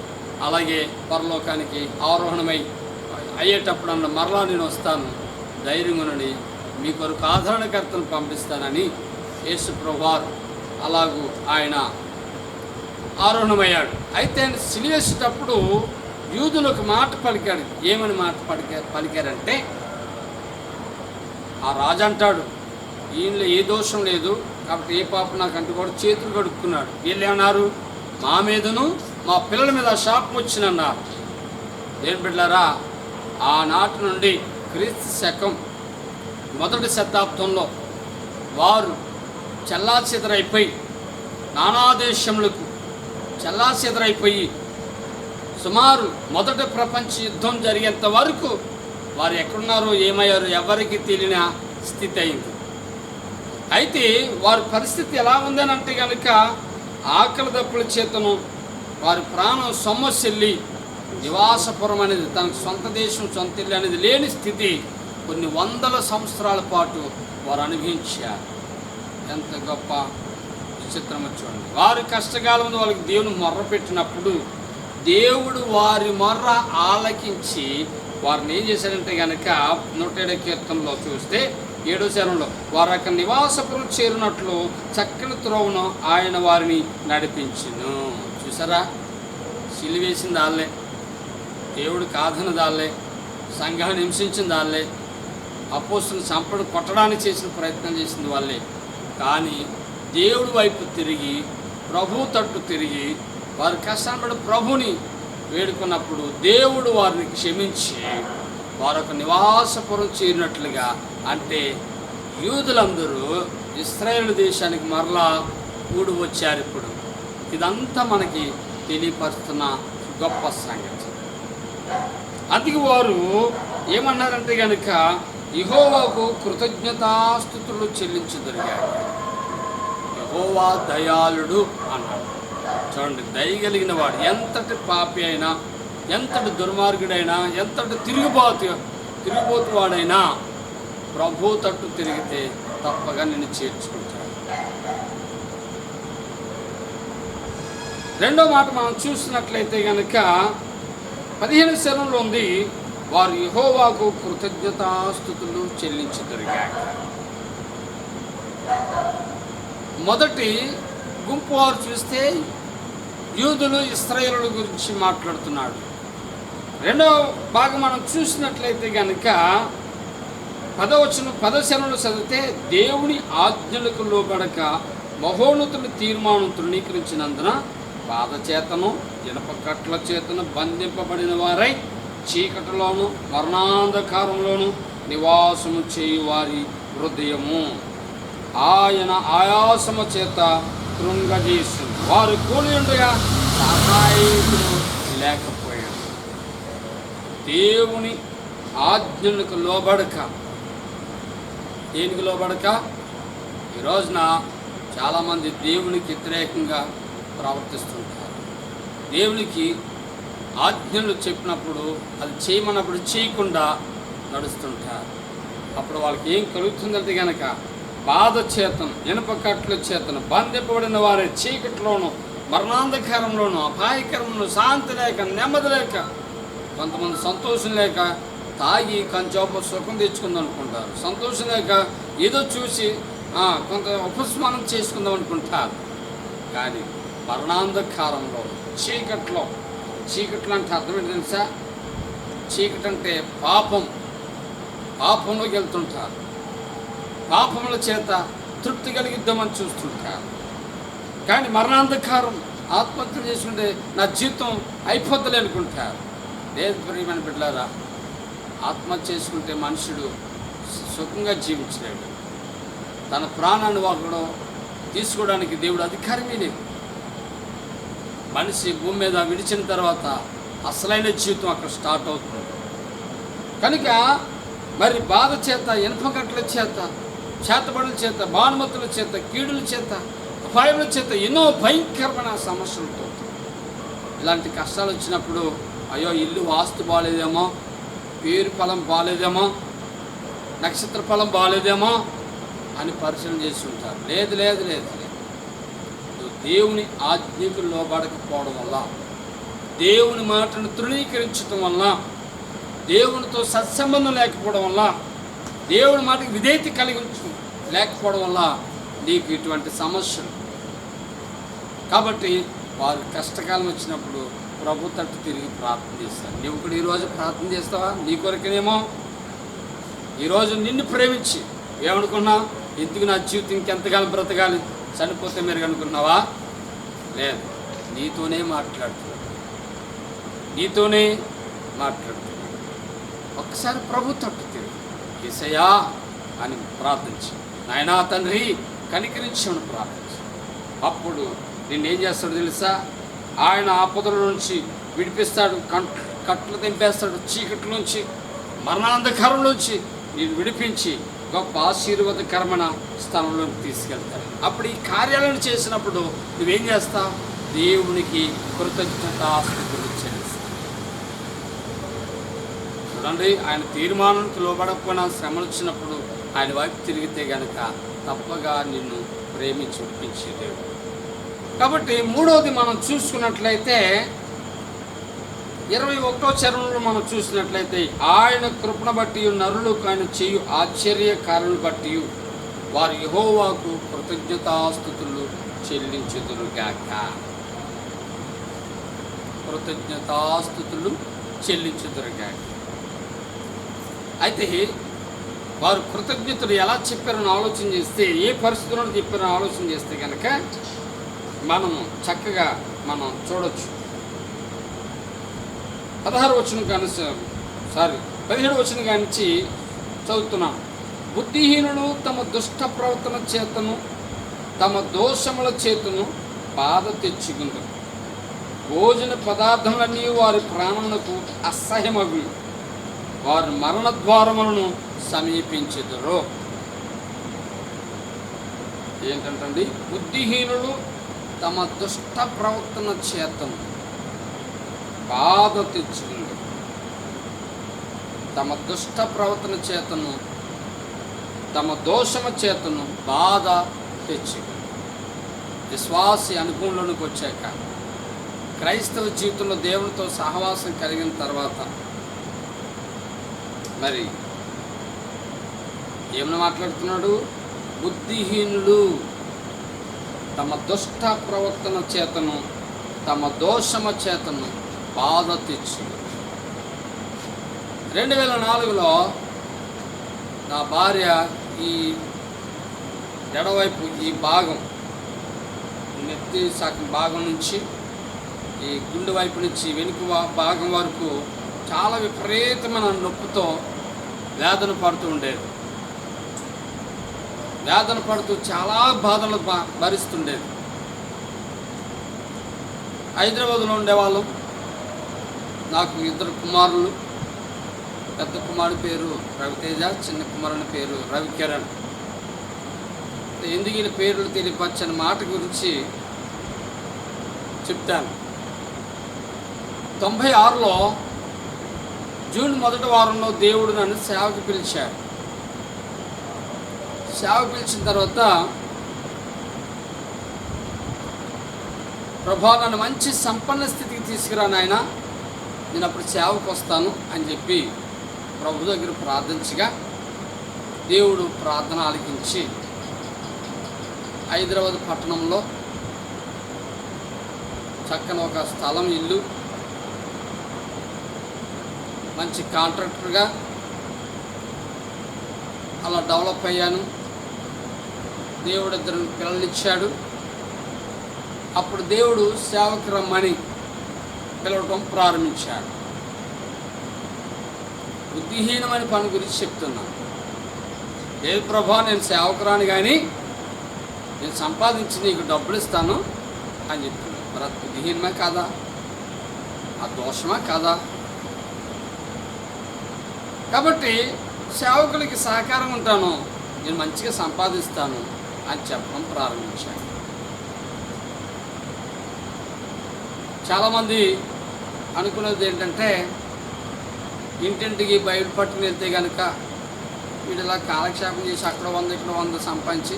అలాగే పరలోకానికి ఆరోహణమై అయ్యేటప్పుడు అన్న మరలా నేను వస్తాను, ధైర్యమునని మీ కొరకు ఆదరణకర్తను పంపిస్తానని యేసు ప్రభువారు అలాగూ ఆయన ఆరోహణమయ్యాడు. అయితే ఆయన సిలివేసేటప్పుడు యూదులు ఒక మాట పలికాడు. ఏమని మాట పలికారంటే, ఆ రాజు అంటాడు, ఈయనలో ఏ దోషం లేదు కాబట్టి ఏ పాపం నాకు అంటూ కూడా చేతులు కడుక్కున్నాడు. వీళ్ళు ఏమన్నారు, మా మీదను మా పిల్లల మీద శాపం వచ్చినన్నారు. దేని బిడ్డలారా, ఆనాటి నుండి క్రీస్తు శకం 1వ శతాబ్దంలో వారు చెల్లాచెదరైపోయి నానా దేశములకు చెల్లాచెదరైపోయి సుమారు మొదటి ప్రపంచ యుద్ధం జరిగేంత వరకు వారు ఎక్కడున్నారో ఏమయ్యారో ఎవరికి తెలియని స్థితి అయింది. అయితే వారి పరిస్థితి ఎలా ఉందని అంటే కనుక, ఆకలి దప్పుల చేతను వారి ప్రాణం సొమ్మసిల్లి నివాసపురం అనేది తనకు సొంత దేశం, సొంత ఇల్లు అనేది లేని స్థితి కొన్ని వందల సంవత్సరాల పాటు వారు అనుభవించారు. ఎంత గొప్ప విచిత్రమో చూడండి. వారి కష్టకాలంలో వాళ్ళకి దేవుని మొర్ర పెట్టినప్పుడు దేవుడు వారి మొర్ర ఆలకించి వారిని ఏం చేశారంటే కనుక 107 కీర్తనలో చూస్తే 7వ చరణంలో, వారు అక్కడ నివాసపురం చేరినట్లు చక్కని త్రోవను ఆయన వారిని నడిపించును. చూసారా, సిలువేసింది వాళ్ళే, దేవుడు కాదని దాళ్ళే, సంఘాన్ని హింసించింది వాళ్ళే, అపోస్తులను చంపడం కొట్టడానికి చేసిన ప్రయత్నం చేసింది వాళ్ళే. కానీ దేవుడి వైపు తిరిగి ప్రభు తట్టు తిరిగి వారు కష్టపడి ప్రభుని వేడుకున్నప్పుడు దేవుడు వారిని క్షమించి వారొక నివాసపురం చేరినట్లుగా, అంటే యూదులందరూ ఇశ్రాయేలు దేశానికి మరలా కూడి వచ్చారు. ఇప్పుడు ఇదంతా మనకి తెలియపరుస్తున్న గొప్ప సంగతి. అందుకు వారు ఏమన్నారంటే కనుక, యెహోవాకు కృతజ్ఞతాస్తుతులు చెల్లించుదురుగాక. యెహోవా దయాళుడు అన్నాడు. చూడండి, దయగలిగిన వాడు ఎంతటి పాపి అయినా, ఎంతటి దుర్మార్గుడైనా, ఎంతటి తిరుగుబోతు వాడైనా ప్రభు తట్టు తిరిగితే తప్పగా నిన్ను చేర్చుకుంటాడు. రెండో మాట మనం చూసినట్లయితే కనుక 15వ వచనంలో ఉంది, వారు యెహోవాకు కృతజ్ఞతాస్తుతులు చెల్లించుదురుగాక. మొదటి గుంపు వారు చూస్తే యూదులు ఇశ్రాయేలుల గురించి మాట్లాడుతున్నాడు. రెండో భాగం మనం చూసినట్లయితే కనుక 10వ వచనంలో చదివితే, దేవుని ఆజ్ఞలకు లోబడక మహోన్నతుని తీర్మానం తృణీకరించినందున బాధ చేతను ఇనప కట్ల చేతను బంధింపబడిన వారై చీకటిలోను మరణాంధకారంలోను నివాసము చేయు వారి హృదయము ఆయన ఆయాసము చేత కృంగజేసు వారు కూలి ఉండగా సహాయకుడు లేకపోయాడు. దేవుని ఆజ్ఞలకు లోబడక, దేనికి లోబడక? ఈ రోజున చాలామంది దేవునికి వ్యతిరేకంగా ప్రవర్తిస్తుంటారు. దేవునికి ఆజ్ఞలు చెప్పినప్పుడు, అది చేయమన్నప్పుడు చేయకుండా నడుస్తుంటారు. అప్పుడు వాళ్ళకి ఏం కలుగుతుందంటే కనుక, బాధ చేతను ఇనుప కట్ల చేతను బంధింపబడిన వారి చీకట్లోను మరణాంధకారంలోను అపాయకరంలో శాంతి లేక, నెమ్మది లేక, కొంతమంది సంతోషం లేక తాగి కంచోప సుఖం తెచ్చుకుందాం అనుకుంటారు. సంతోషం లేక ఏదో చూసి కొంత ఉపస్మానం చేసుకుందాం అనుకుంటారు. కానీ మరణాంధకారంలో చీకట్లో అంటే అర్థం ఏంటి తెలుసా? చీకటి అంటే పాపంలోకి వెళ్తుంటారు. పాపముల చేత తృప్తి కలిగిద్దామని చూస్తుంటారు. కానీ మరణాంధకారం, ఆత్మహత్య చేసుకుంటే నా జీవితం అయిపోద్దులే అనుకుంటారు. లేదు ప్రియమైన బిడ్డలారా, ఆత్మహత్య చేసుకుంటే మనుషుడు సుఖంగా జీవించలేడు. తన ప్రాణాన్ని ఒకడు తీసుకోవడానికి దేవుడు అధికారమే లేదు. మనిషి భూమి మీద విడిచిన తర్వాత అసలైన జీవితం అక్కడ స్టార్ట్ అవుతుంది. కనుక మరి బాధ చేత, ఇనుప కట్ల చేత, చేతబడుల చేత, భానుమతుల చేత, కీడుల చేత, అపాయముల చేత ఎన్నో భయంకరమైన సమస్యలతో ఇలాంటి కష్టాలు వచ్చినప్పుడు, అయ్యో ఇల్లు వాస్తు బాగాలేదేమో, పేరు ఫలం బాగాలేదేమో, నక్షత్ర ఫలం బాగాలేదేమో అని పరిశీలన చేసి ఉంటారు. లేదు లేదు లేదు లేదు దేవుని ఆజ్ఞకు లోబడకపోవడం వల్ల, దేవుని మాటను తృణీకరించడం వల్ల, దేవునితో సత్సంబంధం లేకపోవడం వల్ల, దేవుని మాటకి విధేయత కలిగి లేకపోవడం వల్ల నీకు ఇటువంటి సమస్యలు. కాబట్టి వారు కష్టకాలం వచ్చినప్పుడు ప్రభు తట్టు తిరిగి ప్రార్థన చేస్తారు. నువ్వు కూడా ఈరోజు ప్రార్థన చేస్తావా? నీ కొరకేనేమో. ఈరోజు నిన్ను ప్రేమించి ఏమనుకున్నా, ఎందుకు నా జీవితం ఇంకెంతకాలం బ్రతకాలి, చనిపోతే మీరు అనుకున్నావా? లేదు, నీతోనే మాట్లాడుతున్నాడు. ఒక్కసారి ప్రభు తట్టు తిరిగి యేసయ్యా అని ప్రార్థించి, నాయనా తండ్రి కనికరించమని ప్రార్థించి, అప్పుడు నిన్నేం చేస్తాడు తెలుసా? ఆయన ఆపదల నుంచి విడిపిస్తాడు, కట్లు తెంపేస్తాడు, చీకటి నుంచి మరణాంధకారంలోంచి నేను విడిపించి గొప్ప ఆశీర్వాదకరమైన స్థానంలోకి తీసుకెళ్తాడు. అప్పుడు ఈ కార్యాలను చేసినప్పుడు నువ్వేం చేస్తావు? దేవునికి కృతజ్ఞతాస్తుతులు చెల్లిస్తావు. చూడండి, ఆయన తీర్మానానికి లోబడకపోయినా శ్రమలు వచ్చినప్పుడు ఆయన వైపు తిరిగితే గనక తప్పగా నిన్ను ప్రేమించి ఒప్పించే దేవుడు. కాబట్టి మూడవది మనం చూసుకున్నట్లయితే 21వ చరణంలో మనం చూసినట్లయితే, ఆయన కృపను బట్టి నరులు ఆయన చేయు ఆశ్చర్య కార్యాలను బట్టి వారు యెహోవాకు కృతజ్ఞతాస్తుతులు చెల్లించుదురుగాక. అయితే వారు కృతజ్ఞతలు ఎలా చెప్పారని ఆలోచన చేస్తే, ఏ పరిస్థితులను చెప్పారని ఆలోచన చేస్తే కనుక మనము చక్కగా మనం చూడొచ్చు. 16 వచనం కానీ 17 వచనం కానించి చదువుతున్నాం. బుద్ధిహీనులు తమ దుష్ట ప్రవర్తన చేతను తమ దోషముల చేతును బాధ తెచ్చుకుందరు. భోజన పదార్థములన్నీ వారి ప్రాణములకు అసహ్యమగును. వారు మరణ ద్వారములను సమీపించెదరు. ఏంటంటండి? బుద్ధిహీనులు తమ దుష్ట ప్రవర్తన చేతను బాధ తెచ్చుకుందరు. తమ దుష్ట ప్రవర్తన చేతను తమ దోషము చేతను బాధ తెచ్చుకుంది. విశ్వాసి అనుభవంలోనికి వచ్చాక, క్రైస్తవ జీవితంలో దేవునితో సహవాసం కలిగిన తర్వాత మరి ఏమని మాట్లాడుతున్నాడు? బుద్ధిహీనులు తమ దుష్ట ప్రవర్తన చేతను తమ దోషము చేతను బాధ తెచ్చి. 2004లో నా భార్య ఈ ఎడవైపు ఈ భాగం, నెత్తి సగం భాగం నుంచి ఈ గుండె వైపు నుంచి వెనుక భాగం వరకు చాలా విపరీతమైన నొప్పితో వేదన పడుతూ ఉండేది. వేదన పడుతూ చాలా బాధలు భరిస్తుండేది. హైదరాబాద్లో ఉండేవాళ్ళం. నాకు 2 కుమారులు. పెద్ద కుమారుడి పేరు రవితేజ, చిన్న కుమారుని పేరు రవికిరణ్. ఎందుకు వీళ్ళ పేర్లు తెలియపరచని మాట గురించి చెప్తాను. 96లో జూన్ 1వ వారంలో దేవుడు నన్ను సేవకు పిలిచాడు. సేవకు పిలిచిన తర్వాత, ప్రభా నన్ను మంచి సంపన్న స్థితికి తీసుకురా నాయన, నేను అప్పుడు సేవకు వస్తాను అని చెప్పి ప్రభు దగ్గర ప్రార్థించగా దేవుడు ప్రార్థన ఆలకించి హైదరాబాద్ పట్టణంలో చక్కని ఒక స్థలం, ఇల్లు, మంచి కాంట్రాక్టర్గా అలా డెవలప్ అయ్యాను. దేవుడు 2 పిల్లలు ఇచ్చాడు. అప్పుడు దేవుడు సేవకు రమ్మని పిలవటం ప్రారంభించాడు. బుద్ధిహీనమైన పని గురించి చెప్తున్నాను. లేదు ప్రభా, నేను సేవకురాని కానీ నేను సంపాదించి నీకు డబ్బులు ఇస్తాను అని చెప్తున్నాను. మరి అది బుద్ధిహీనమే కాదా? ఆ దోషమా కాదా? కాబట్టి సేవకులకి సహకారం ఉంటాను, నేను మంచిగా సంపాదిస్తాను అని చెప్పడం ప్రారంభించాను. చాలామంది అనుకున్నది ఏంటంటే, ఇంటింటికి బైబిల్ పట్టుకుని వెళ్తే కనుక వీడు ఇలా కాలక్షేపం చేసి అక్కడ 100 ఇక్కడ 100 సంపాదించి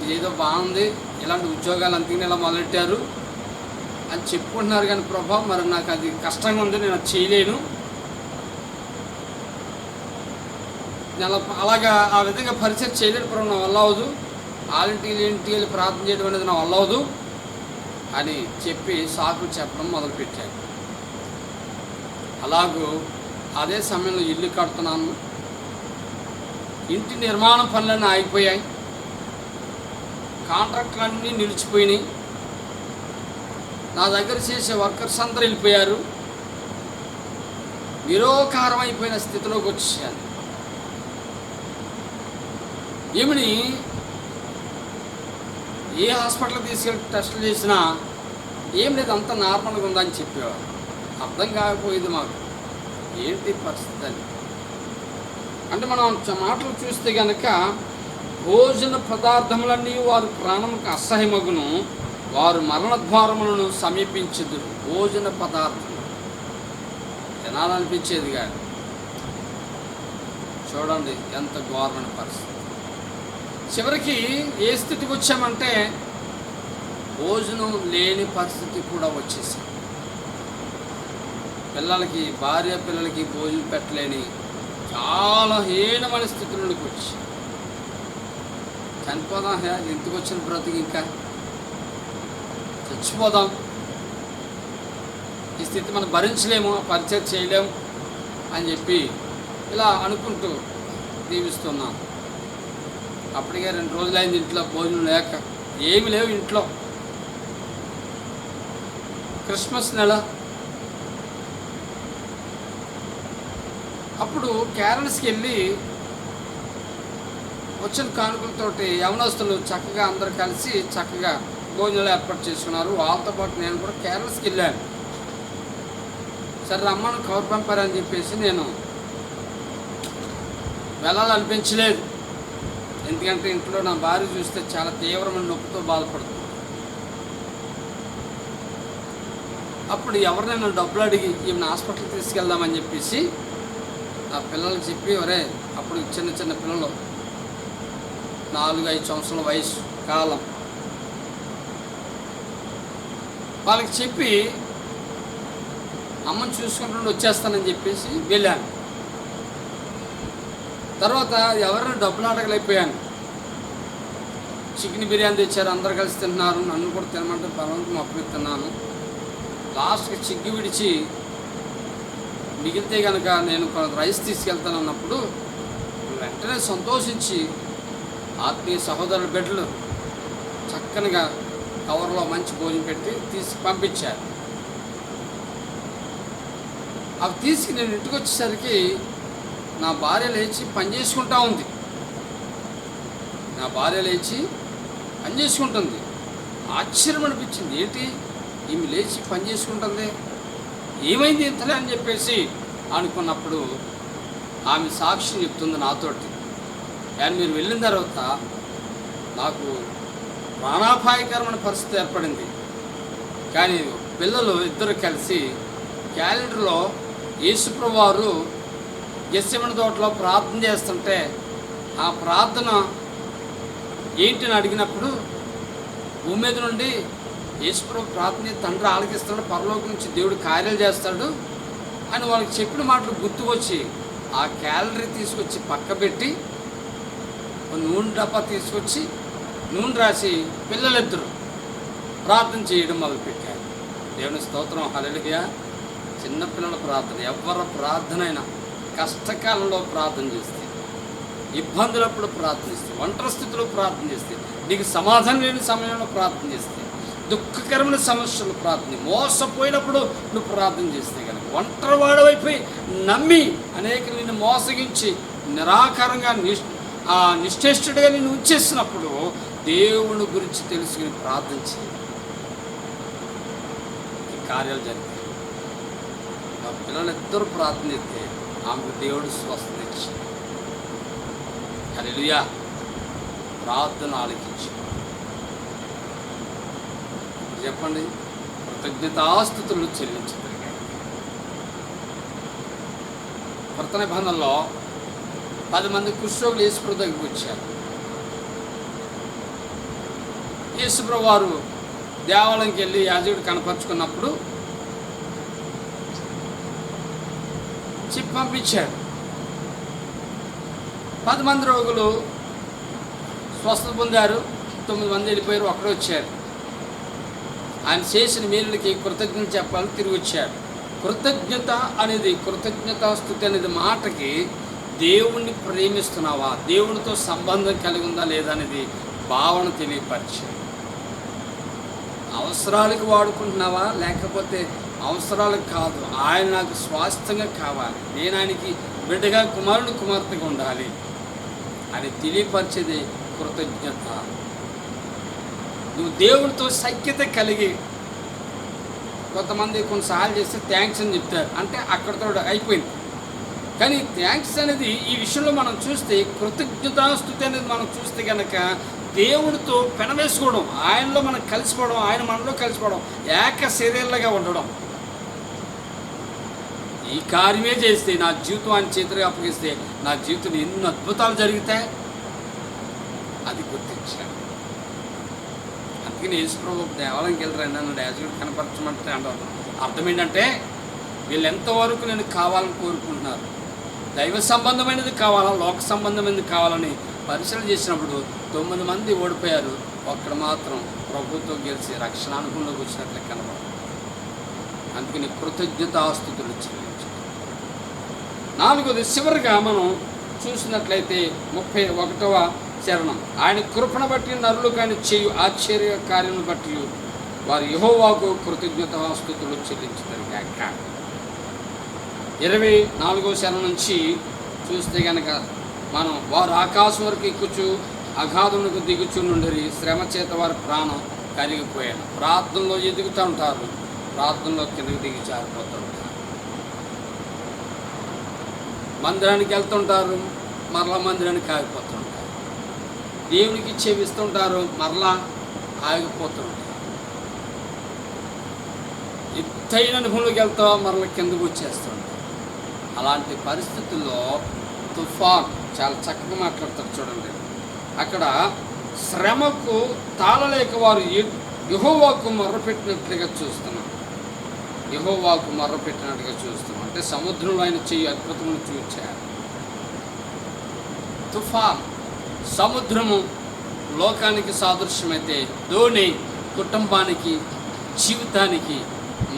ఇదేదో బాగుంది, ఇలాంటి ఉద్యోగాలు అంతగా ఇలా మొదలెట్టారు అని చెప్పుకుంటున్నారు. కానీ ప్రభా, మరి నాకు అది కష్టంగా ఉంది, నేను అది చేయలేను. నేను అలాగా ఆ విధంగా పరిచయం చేయలేను ప్రభు, నా వల్ల అవ్వదు. ఇంటికి వెళ్ళి ప్రార్థన చేయడం అనేది నా వల్ల అవ్వదు అని చెప్పి సాకులు చెప్పడం మొదలుపెట్టాను. అలాగూ అదే సమయంలో ఇల్లు కడుతున్నాను. ఇంటి నిర్మాణం పనులన్నీ ఆగిపోయాయి. కాంట్రాక్టులన్నీ నిలిచిపోయినాయి. నా దగ్గర చేసే వర్కర్స్ అందరూ వెళ్ళిపోయారు. నిరోకారం అయిపోయిన స్థితిలోకి వచ్చాను. ఏమని ఏ హాస్పిటల్కి తీసుకెళ్ళి టెస్టులు చేసినా ఏం లేదు, అంత నార్మల్గా ఉందని చెప్పేవారు. అర్థం కాకపోయేది మాకు ఏంటి పరిస్థితి అని. అంటే మనం మాటలు చూస్తే కనుక, భోజన పదార్థములన్నీ వారి ప్రాణముకు అసహ్యమగును, వారు మరణ ద్వారములను సమీపించదురు. భోజన పదార్థం తినాలనిపించేది కాదు. చూడండి ఎంత ఘోరమైన పరిస్థితి. చివరికి ఏ స్థితికి వచ్చామంటే భోజనం లేని పరిస్థితి కూడా వచ్చేసాం. పిల్లలకి, భార్య పిల్లలకి భోజనం పెట్టలేని చాలా హీనమైన స్థితిలోకి వచ్చి చనిపోదాం, ఎందుకు వచ్చిన బ్రతికి ఇంకా చచ్చిపోదాం, ఈ స్థితి మనం భరించలేము, పరిచయం చేయలేము అని చెప్పి ఇలా అనుకుంటూ జీవిస్తున్నాం. అప్పటికే 2 రోజులైంది ఇంట్లో భోజనం లేక, ఏమి లేవు ఇంట్లో. క్రిస్మస్ నెల. అప్పుడు క్యారల్స్కి వెళ్ళి వచ్చిన కానుకలతోటి యవనస్తులు చక్కగా అందరు కలిసి చక్కగా భోజనాలు ఏర్పాటు చేసుకున్నారు. వాళ్ళతో పాటు నేను కూడా క్యారల్స్కి వెళ్ళాను. సరే రమ్మను కవర్ పంపారని చెప్పేసి నేను వెళ్ళాలనిపించలేదు. ఎందుకంటే ఇంట్లో నా భార్య చూస్తే చాలా తీవ్రమైన నొప్పితో బాధపడుతుంది. అప్పుడు ఎవరినైనా డబ్బులు అడిగి ఈమెను హాస్పిటల్కి తీసుకెళ్దామని చెప్పేసి నా పిల్లలకి చెప్పి, ఒరే అప్పుడు చిన్న చిన్న పిల్లలు 4-5 సంవత్సరాల వయసు కాలం, వాళ్ళకి చెప్పి అమ్మని చూసుకుంటుండే వచ్చేస్తానని చెప్పేసి వెళ్ళాను. తర్వాత ఎవరైనా డబ్బులు అడగలేకపోయాను. చికెన్ బిర్యానీ తెచ్చారు, అందరు కలిసి తింటున్నారు, నన్ను కూడా తినమంటే బలవంతం అప్పగిస్తున్నాను. లాస్ట్కి చిగ్గు విడిచి మిగిలితే కనుక నేను రైస్ తీసుకెళ్తాను అన్నప్పుడు వెంటనే సంతోషించి ఆత్మీయ సహోదరుల బిడ్డలు చక్కనగా కవర్లో మంచి భోజనం పెట్టి తీసి పంపించారు. అవి తీసుకు నేను ఇంటికి వచ్చేసరికి నా భార్య లేచి పని చేసుకుంటా ఉంది. ఆశ్చర్యం అనిపించింది. ఏంటి ఈమె లేచి పని చేసుకుంటుంది, ఏమైంది ఇంతలే అని చెప్పేసి అనుకున్నప్పుడు ఆమె సాక్ష్యం చెప్తుంది నాతోటి. కానీ మీరు వెళ్ళిన తర్వాత నాకు ప్రాణాపాయకరమైన పరిస్థితి ఏర్పడింది. కానీ పిల్లలు ఇద్దరు కలిసి క్యాలెండర్లో యేసుప్రభువు వారు గెత్సెమనే తోటలో ప్రార్థన చేస్తుంటే ఆ ప్రార్థన ఏంటని అడిగినప్పుడు భూమి మీద నుండి యేసుప్రభు ప్రార్థన తండ్రి ఆలకిస్తాడు, పరలోకం నుంచి దేవుడు కార్యాలు చేస్తాడు అని వాళ్ళకి చెప్పిన మాటలు గుర్తుకొచ్చి ఆ క్యాలెండర్ తీసుకొచ్చి పక్కబెట్టి నూనె డబ్బా తీసుకొచ్చి నూనె రాసి పిల్లలిద్దరూ ప్రార్థన చేయడం మొదలుపెట్టారు. దేవుని స్తోత్రం, హల్లెలూయా. చిన్నపిల్లల ప్రార్థన, ఎవరి ప్రార్థన అయినా కష్టకాలంలో ప్రార్థన చేస్తే, ఇబ్బందులప్పుడు ప్రార్థనిస్తే, ఒంటరి స్థితిలో ప్రార్థన చేస్తే, నీకు సమాధానం లేని సమయంలో ప్రార్థన చేస్తే, దుఃఖకరమైన సమస్యలు ప్రార్థన, మోసపోయినప్పుడు నువ్వు ప్రార్థన చేస్తే కనుక, ఒంటరి వాడవైపోయి నమ్మి అనేక నిన్ను మోసగించి నిరాకారంగా నిశ్చేష్టుడిగా నిన్ను ఉంచేసినప్పుడు దేవుని గురించి తెలుసుకుని ప్రార్థన చేయి, కార్యాలు జరుగుతాయి. ఆ పిల్లలిద్దరూ ప్రార్థన చేస్తే ఆమెకు దేవుడు స్వస్థత ఇచ్చి, హల్లెలూయా, ప్రార్థన ఆలకించి. చెప్పండి, కృతజ్ఞతాస్తుతులు చెల్లించగలిగాయి. కొత్త నిబంధనలో 10 మంది కుష్ఠరోగులు యేసుప్రభు దగ్గరికి వచ్చారు. యేసుప్రభు వారు దేవాలయంకి వెళ్ళి యాజకుడు కనపరుచుకున్నప్పుడు చెప్పి పంపించాడు. 10 మంది రోగులు స్వస్థత పొందారు, 9 మంది వెళ్ళిపోయారు, ఒక్కడే వచ్చారు. ఆయన చేసిన మేలులకి కృతజ్ఞత చెప్పాలని తిరిగి వచ్చారు. కృతజ్ఞత అనేది, కృతజ్ఞతాస్తుతి అనేది మాటకి దేవుణ్ణి ప్రేమిస్తున్నావా, దేవునితో సంబంధం కలిగి ఉందా లేదా అనేది భావన తెలియపరిచారు. అవసరాలకు వాడుకుంటున్నావా, లేకపోతే అవసరాలకు కాదు, ఆయన నాకు స్వాస్థ్యంగా కావాలి, నేను ఆయనకి బిడ్డగా కుమారుడు కుమార్తెగా ఉండాలి అని తెలియపరిచేది కృతజ్ఞత. నువ్వు దేవుడితో సఖ్యత కలిగి, కొంతమంది కొన్ని సహాయం చేస్తే థ్యాంక్స్ అని చెప్తారు, అంటే అక్కడితో అయిపోయింది. కానీ థ్యాంక్స్ అనేది ఈ విషయంలో మనం చూస్తే, కృతజ్ఞతాస్తుతి అనేది మనం చూస్తే కనుక దేవుడితో పెనవేసుకోవడం, ఆయనలో మనం కలిసిపోవడం, ఆయన మనలో కలిసిపోవడం, ఏక శరీరంగా ఉండడం. ఈ కార్యమే చేస్తే, నా జీవితం ఆయన చేతిగా అప్పగిస్తే నా జీవితంలో ఎన్ని అద్భుతాలు జరుగుతాయి అది గుర్తించాను. అందుకని యేసుప్రభు దేవాలయంకి వెళ్ళరండి అన్నాడు, యాజకుడు కనపరచమంటే అంటారు. అర్థం ఏంటంటే, వీళ్ళు ఎంతవరకు నేను కావాలని కోరుకుంటున్నారు, దైవ సంబంధమైనది కావాలా, లోక సంబంధమైనది కావాలని పరిశీలన చేసినప్పుడు 9 మంది ఓడిపోయారు, ఒక్కడ మాత్రం ప్రభుత్వం గెలిచి రక్షణ అనుకూలంలోకి వచ్చినట్లే కనబడదు. అందుకని కృతజ్ఞతాస్తుతులు చెల్లించారు. 4వది చివరిగా మనం చూసినట్లయితే 31వ చరణం, ఆయన కృపను బట్టి నరులు కానీ చేయు ఆశ్చర్య కార్యములను బట్టి వారు యెహోవాకు కృతజ్ఞతాస్తుతులు చెల్లించుతారు గాక. 24వ శరణం నుంచి చూస్తే కనుక మనం, వారు ఆకాశం వరకు ఎక్కుచు అగాధమునకు దిగుచు నుండి శ్రమ చేత వారి ప్రాణం కరిగిపోయాను. ప్రార్థనలో ఎదుగుతూ ఉంటారు, ప్రార్థనలో కిందకి దిగి జారిపోతూ ఉంటారు. మందిరానికి వెళ్తుంటారు, మరలా మందిరానికి ఆగిపోతుంటారు. దేవునికి చెవిస్తుంటారు, మరలా ఆగిపోతుంటారు. ఎత్తైన అనుభవంలోకి వెళ్తా మరలా కిందకు వచ్చేస్తుంటారు. అలాంటి పరిస్థితుల్లో తుఫాన్ చాలా చక్కగా మాట్లాడతారు చూడండి. అక్కడ శ్రమకు తాళలేక వారు యెహోవాకు మొర్రపెట్టినట్లుగా చూస్తున్నాం. యెహోవాకు మొర్రపెట్టినట్టుగా చూస్తున్నాం అంటే సముద్రంలో ఆయన చెయ్యి అద్భుతములు చూచారు. తుఫాన్, సముద్రము లోకానికి సాదృశ్యమైతే ధోని కుటుంబానికి, జీవితానికి,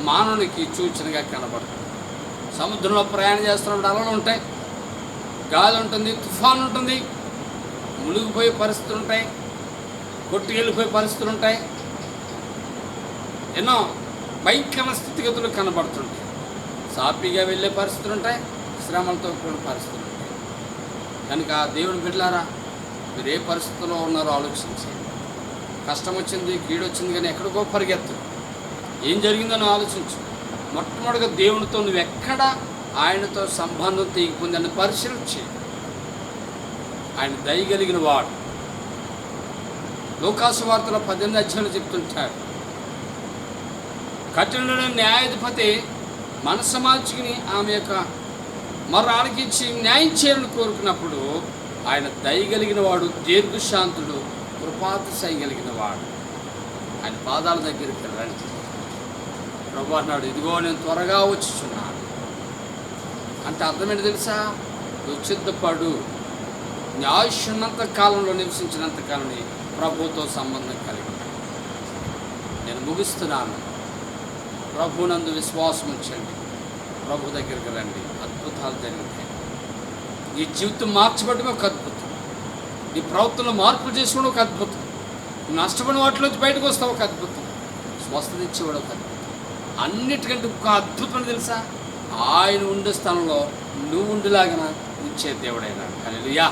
మానవునికి సూచనగా కనబడుతుంది. సముద్రంలో ప్రయాణం చేస్తున్నప్పుడు అలలు ఉంటాయి, గాలి ఉంటుంది, తుఫాన్ ఉంటుంది, మునిగిపోయే పరిస్థితులు ఉంటాయి, కొట్టుకెళ్ళిపోయే పరిస్థితులు ఉంటాయి, ఎన్నో భయంకర స్థితిగతులు కనబడుతుంటాయి. సాఫీగా వెళ్ళే పరిస్థితులు ఉంటాయి, శ్రమలతో కూడిన పరిస్థితులు ఉంటాయి. కనుక దేవుని బిడ్డలారా, మీరు ఏ పరిస్థితుల్లో ఉన్నారో ఆలోచించండి. కష్టం వచ్చింది, కీడు వచ్చింది, కానీ ఎక్కడికో పరిగెత్తు. ఏం జరిగిందని ఆలోచించు. మొట్టమొదటిగా దేవునితో నువ్వు ఎక్కడ ఆయనతో సంబంధం తెగిపోయిందని పరిశీలించి, ఆయన దయగలిగిన వాడు. లోకాసు వార్తలో 18 అధ్యాయాలు చెప్తుంటాడు, కఠినుడైన న్యాయాధిపతి మనసు మార్చుకుని ఆమె యొక్క మరో ఆలకించి న్యాయం చేయాలని కోరుకున్నప్పుడు ఆయన దయగలిగిన వాడు, దీర్ఘశాంతుడు, కృపాతిశయం కలిగిన వాడు. ఆయన పాదాల దగ్గరికి రండి. ప్రభు అన్నాడు, ఇదిగో నేను త్వరగా వచ్చుచున్నాను అంటే అర్థం ఏంటి తెలుసా? నువ్వు సిద్ధపడు. నీ ఆయుష్ ఉన్నంత కాలంలో నివసించినంత కాలం ప్రభుతో సంబంధం కలిగి నేను ముగిస్తున్నాను. ప్రభునందు విశ్వాసం ఉంచండి, ప్రభు దగ్గరికి రండి. అద్భుతాలు జరుగుతాయి. నీ జీవితం మార్చబడమే ఒక అద్భుతం. నీ ప్రవర్తనలో మార్పులు చేసుకోవడం ఒక అద్భుతం. నువ్వు నష్టపడిన వాటిలోంచి బయటకు వస్తావు ఒక అద్భుతం. స్వస్థత ఇచ్చేవాడు ఒక అద్భుతం. అన్నిటికంటే ఒక అద్భుతం తెలుసా? ఆయన ఉండే స్థలంలో నువ్వు ఉండేలాగా ఉంచే దేవుడైనా. హల్లెలూయా.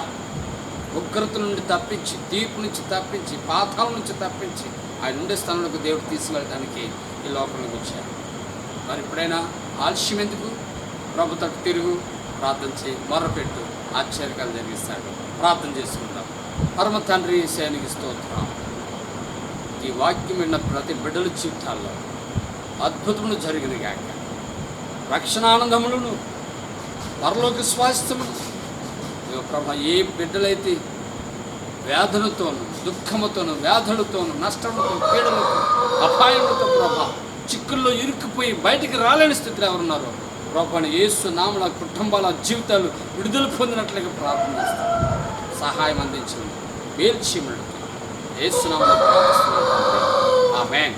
ఉగ్రత నుండి తప్పించి, తీర్పు నుంచి తప్పించి, పాతాళం నుంచి తప్పించి ఆయన ఉండే స్థలంలోకి దేవుడు తీసుకెళ్ళడానికి ఈ లోకంలోకి వచ్చారు. మరి ఎప్పుడైనా ఆలస్యం ఎందుకు? ప్రభు తట్టు తిరుగు, ప్రార్థన చేయి, మొర్రపెట్టు, ఆశ్చర్యకాలు జరిగిస్తాడు. ప్రార్థన చేసుకుంటాం. పరమ తండ్రి యేసయ్యకి స్తోత్రం. ఈ వాక్యం విన్న ప్రతి బిడ్డల జీవితాల్లో అద్భుతములు జరిగిన గాక. రక్షణానందములను, పరలోక స్వాస్థ్యములు ప్రభా, ఏ బిడ్డలైతే వ్యాధులతోనూ, దుఃఖముతోనూ, వ్యాధులతోనూ, నష్టములతో, పీడలతో, అపాయములతో ప్రభా చిక్కుల్లో ఇరుక్కుపోయి బయటికి రాలేని స్థితిలో ఎవరున్నారో ప్రభాని యేసు నామమున కుటుంబాల జీవితాలు విడుదల పొందినట్లుగా ప్రార్థన చేస్తాను. సహాయం అందించండి, మేలు చేయమని యేసు నామమున ప్రార్థిస్తున్నాను. ఆమేన్.